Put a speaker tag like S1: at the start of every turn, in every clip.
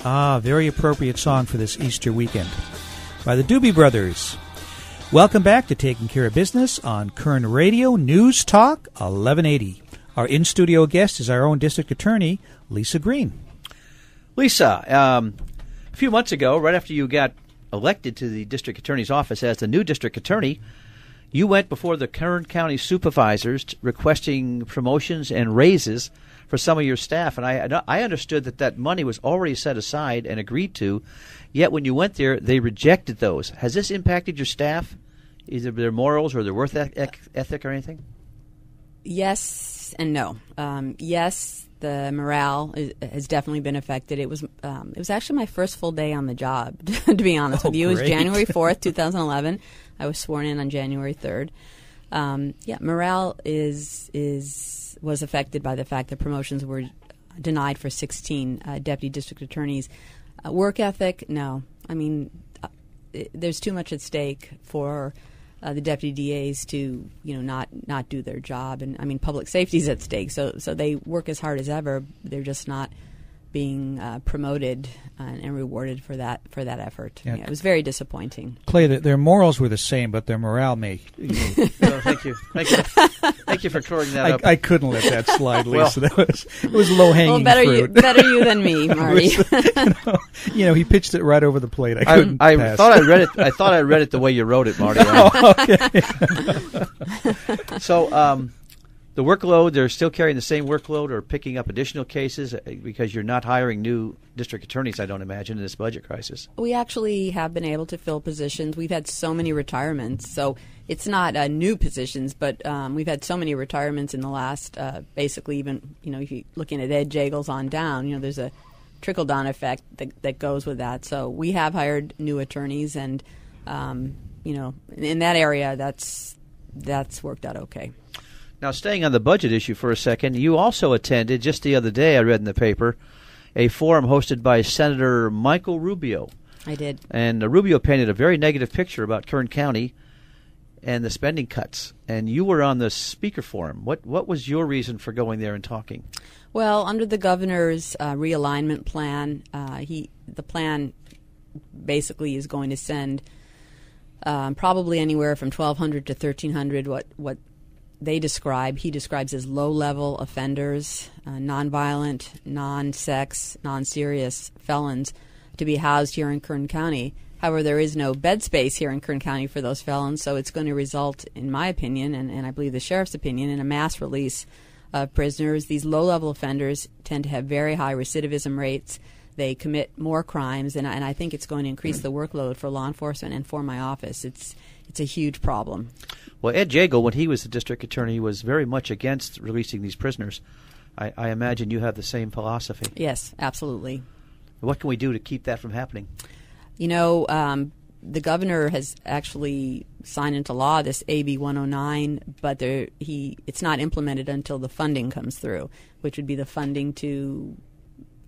S1: Ah, very appropriate song for this Easter weekend by the Doobie Brothers. Welcome back to Taking Care of Business on Kern Radio Newstalk 1180. Our in-studio guest is our own district attorney, Lisa Green.
S2: Lisa, a few months ago, right after you got elected to the district attorney's office as the new district attorney, you went before the Kern County supervisors requesting promotions and raises for some of your staff. And I understood that money was already set aside and agreed to, yet when you went there, they rejected those. Has this impacted your staff, either their morals or their work ethic or anything?
S3: Yes and no. Yes, the morale has definitely been affected. It was actually my first full day on the job, to be honest with you. It was January 4th, 2011. I was sworn in on January 3rd. Morale was affected by the fact that promotions were denied for 16 deputy district attorneys. Work ethic, no. I mean, there's too much at stake for the deputy DAs to, not do their job, and I mean, public safety is at stake. So they work as hard as ever. They're just not being promoted and rewarded for that effort. Yeah. It was very disappointing.
S1: Clay, their morals were the same, but their morale may.
S2: Thank you for clearing that up.
S1: I couldn't let that slide, Lisa. It was low hanging fruit.
S3: Better you than me, Marty.
S1: He pitched it right over the plate. I
S2: thought I read it. I thought I read it the way you wrote it, Marty. Okay. So. The workload, they're still carrying the same workload or picking up additional cases because you're not hiring new district attorneys, I don't imagine, in this budget crisis.
S3: We actually have been able to fill positions. We've had so many retirements, so it's not new positions, but we've had so many retirements in the last, basically even, if you're looking at Ed Jagels on down, there's a trickle-down effect that goes with that. So we have hired new attorneys, and, in that area, that's worked out okay.
S2: Now, staying on the budget issue for a second, you also attended, just the other day I read in the paper, a forum hosted by Senator Michael Rubio.
S3: I did.
S2: And Rubio painted a very negative picture about Kern County and the spending cuts. And you were on the speaker forum. What was your reason for going there and talking?
S3: Well, under the governor's realignment plan, the plan basically is going to send probably anywhere from 1,200 to 1,300 what he describes as low-level offenders, nonviolent, non-sex, non-serious felons to be housed here in Kern County. However, there is no bed space here in Kern County for those felons, so it's going to result, in my opinion, and I believe the sheriff's opinion, in a mass release of prisoners. These low-level offenders tend to have very high recidivism rates. They commit more crimes, and I think it's going to increase the workload for law enforcement and for my office. It's a huge problem.
S2: Well, Ed Jagel, when he was the district attorney, was very much against releasing these prisoners. I imagine you have the same philosophy.
S3: Yes, absolutely.
S2: What can we do to keep that from happening?
S3: The governor has actually signed into law this AB 109, but it's not implemented until the funding comes through, which would be the funding to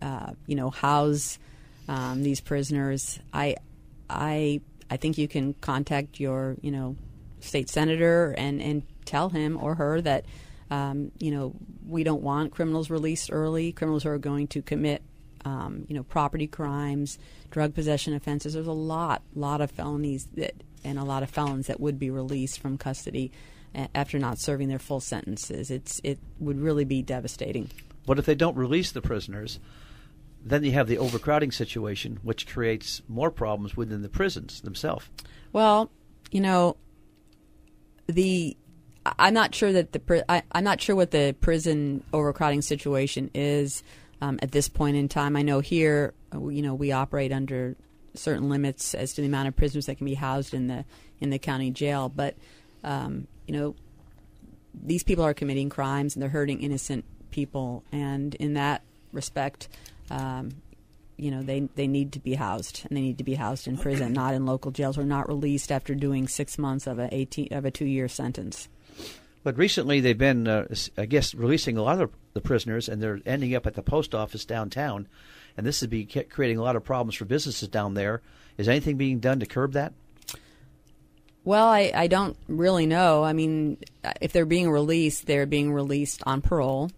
S3: house these prisoners. I think you can contact your state senator and tell him or her that we don't want criminals released early. Criminals who are going to commit property crimes, drug possession offenses. There's a lot of felonies and a lot of felons that would be released from custody after not serving their full sentences. It would really be devastating.
S2: But if they don't release the prisoners, then you have the overcrowding situation, which creates more problems within the prisons themselves.
S3: Well, I'm not sure that I'm not sure what the prison overcrowding situation is at this point in time. I know here, we operate under certain limits as to the amount of prisoners that can be housed in the county jail. But these people are committing crimes and they're hurting innocent people, and in that respect, they need to be housed, and they need to be housed in prison, not in local jails, or not released after doing 6 months of a 2-year sentence.
S2: But recently they've been, releasing a lot of the prisoners, and they're ending up at the post office downtown, and this is creating a lot of problems for businesses down there. Is anything being done to curb that?
S3: Well, I don't really know. I mean, if they're being released on parole.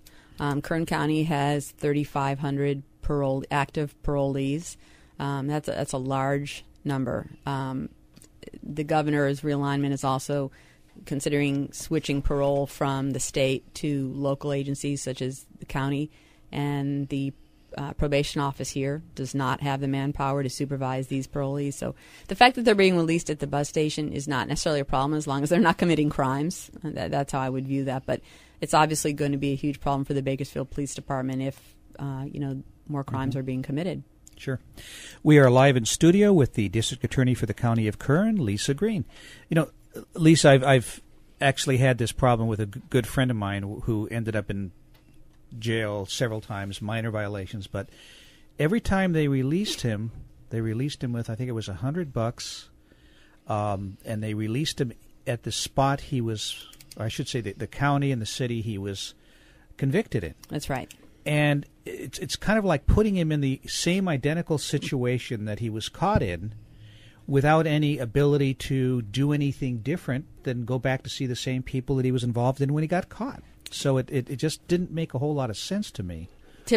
S3: Kern County has 3,500 active parolees. That's a large number. The governor's realignment is also considering switching parole from the state to local agencies such as the county, and the probation office here does not have the manpower to supervise these parolees. So the fact that they're being released at the bus station is not necessarily a problem as long as they're not committing crimes. That's how I would view that. But it's obviously going to be a huge problem for the Bakersfield Police Department if more crimes are being committed.
S1: Sure. We are live in studio with the District Attorney for the County of Kern, Lisa Green. Lisa, I've actually had this problem with a good friend of mine who ended up in jail several times, minor violations, but every time they released him with, I think it was $100, and they released him at the spot he was, or I should say the county and the city he was convicted in.
S3: That's right.
S1: And it's kind of like putting him in the same identical situation that he was caught in without any ability to do anything different than go back to see the same people that he was involved in when he got caught. So it just didn't make a whole lot of sense to me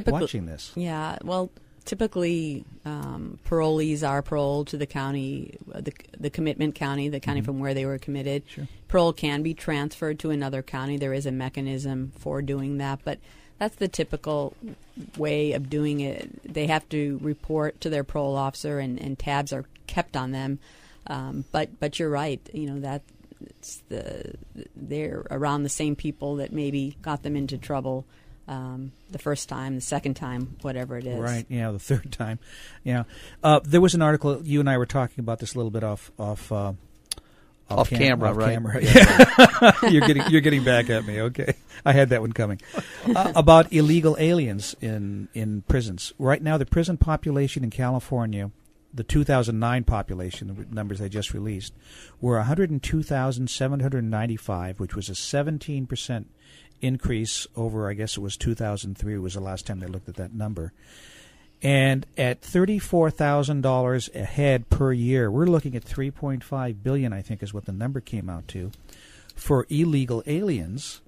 S1: watching this.
S3: Yeah, well, typically parolees are paroled to the county, the commitment county, the county from where they were committed.
S1: Sure.
S3: Parole can be transferred to another county. There is a mechanism for doing that, but that's the typical way of doing it. They have to report to their parole officer, and tabs are kept on them. But you're right. They're around the same people that maybe got them into trouble the first time, the second time, whatever it is.
S1: Right. Yeah, the third time. Yeah. There was an article. You and I were talking about this a little bit off camera, right? Camera. Yeah. You're getting back at me. Okay, I had that one coming. About illegal aliens in prisons. Right now, the prison population in California, the 2009 population, the numbers they just released, were 102,795, which was a 17% increase over, I guess it was 2003 was the last time they looked at that number. And at $34,000 a head per year, we're looking at $3.5 billion, I think is what the number came out to, for illegal aliens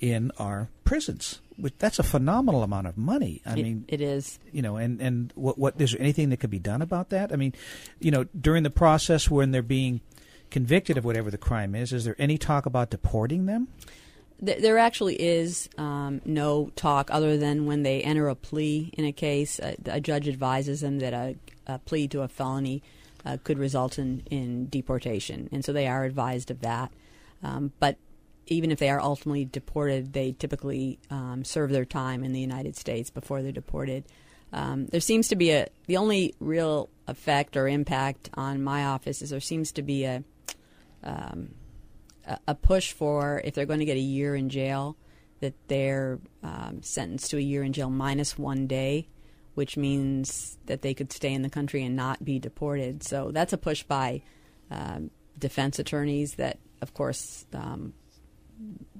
S1: in our prisons. That's a phenomenal amount of money. I mean,
S3: it is.
S1: And what is there anything that could be done about that? I mean, during the process when they're being convicted of whatever the crime is there any talk about deporting them?
S3: There actually is no talk other than when they enter a plea in a case. A judge advises them that a plea to a felony could result in deportation, and so they are advised of that. But even if they are ultimately deported, they typically serve their time in the United States before they're deported. There seems to be the only real effect or impact on my office is there seems to be a push for, if they're going to get a year in jail, that they're sentenced to a year in jail minus 1 day, which means that they could stay in the country and not be deported. So that's a push by defense attorneys that, of course,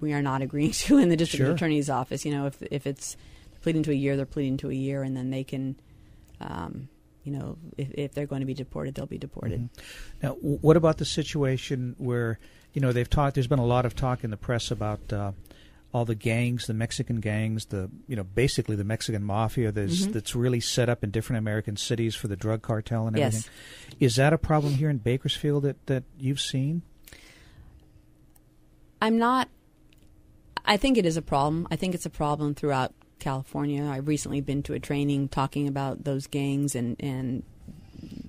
S3: we are not agreeing to in the district attorney's office. If it's pleading to a year, they're pleading to a year, and then they can, if they're going to be deported, they'll be deported.
S1: Mm-hmm. Now, what about the situation where, there's been a lot of talk in the press about all the gangs, the Mexican gangs, basically the Mexican mafia that's really set up in different American cities for the drug cartel and everything.
S3: Yes.
S1: Is that a problem here in Bakersfield that you've seen? I think it is a problem. I think it's a problem throughout California. I've recently been to a training talking about those gangs and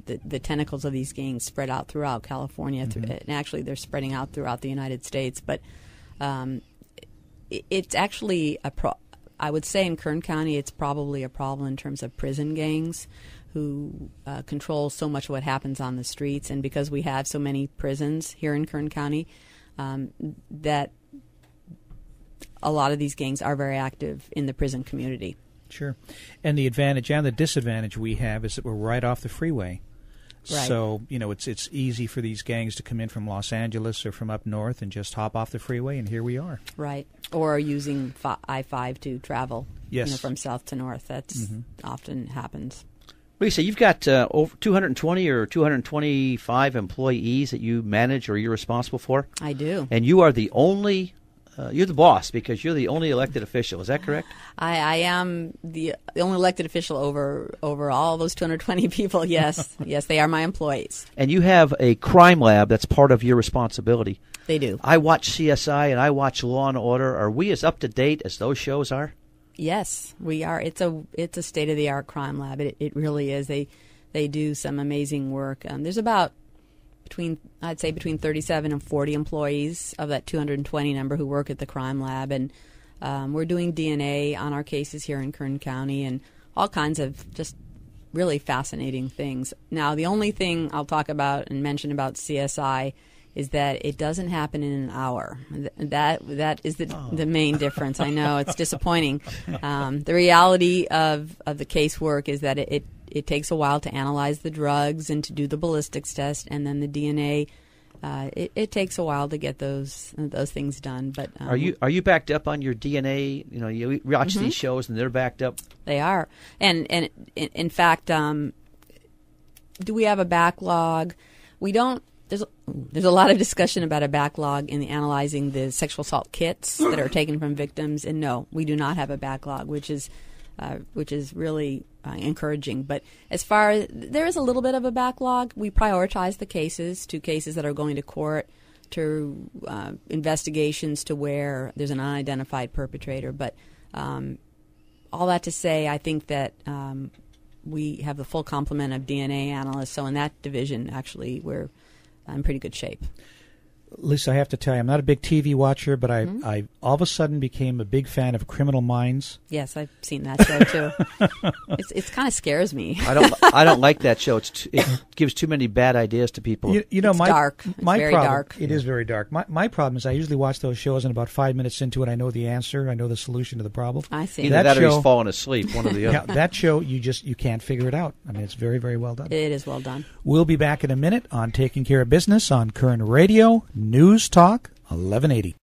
S1: the tentacles of these gangs spread out throughout California. And actually, they're spreading out throughout the United States. But it's actually I would say in Kern County, it's probably a problem in terms of prison gangs who control so much of what happens on the streets. And because we have so many prisons here in Kern County, that a lot of these gangs are very active in the prison community. Sure. And the advantage and the disadvantage we have is that we're right off the freeway. Right. So, it's easy for these gangs to come in from Los Angeles or from up north and just hop off the freeway, and here we are.
S3: Right. Or using I-5 to travel from south to north. That's often happens.
S2: Lisa, you've got over 220 or 225 employees that you manage or you're responsible for?
S3: I do.
S2: And you are the only you're the boss because you're the only elected official. Is that correct?
S3: I am the only elected official over all those 220 people. Yes, yes, they are my employees.
S2: And you have a crime lab that's part of your responsibility.
S3: They do.
S2: I watch CSI and I watch Law and Order. Are we as up to date as those shows are?
S3: Yes, we are. It's a state of the art crime lab. It really is. They do some amazing work. There's about between 37 and 40 employees of that 220 number who work at the crime lab, and we're doing DNA on our cases here in Kern County and all kinds of just really fascinating things. Now, the only thing I'll talk about and mention about CSI is that it doesn't happen in an hour. That is the main difference. I know it's disappointing. The reality of the casework is that it takes a while to analyze the drugs and to do the ballistics test, and then the DNA. It takes a while to get those things done. But
S2: are you backed up on your DNA? You know, you watch these shows and they're backed up.
S3: They are, and in fact, do we have a backlog? We don't. There's a lot of discussion about a backlog in analyzing the sexual assault kits that are taken from victims, and no, we do not have a backlog, which is really encouraging. But as far as there is a little bit of a backlog, we prioritize the cases to cases that are going to court, to investigations to where there's an unidentified perpetrator. But all that to say, I think that we have the full complement of DNA analysts. So in that division, actually, we're in pretty good shape.
S1: Lisa, I have to tell you, I'm not a big TV watcher, but I all of a sudden became a big fan of Criminal Minds.
S3: Yes, I've seen that show too. It kind of scares me.
S2: I don't like that show. It gives too many bad ideas to people.
S1: You know,
S3: it's dark. It's very dark.
S1: It is very dark. My problem is I usually watch those shows, and about 5 minutes into it, I know the answer. I know the solution to the problem.
S3: I see.
S2: Either that or he's fallen asleep. One or the other.
S1: Yeah, that show you can't figure it out. I mean, it's very, very well done.
S3: It is well done.
S1: We'll be back in a minute on Taking Care of Business on Kern Radio Newstalk 1180.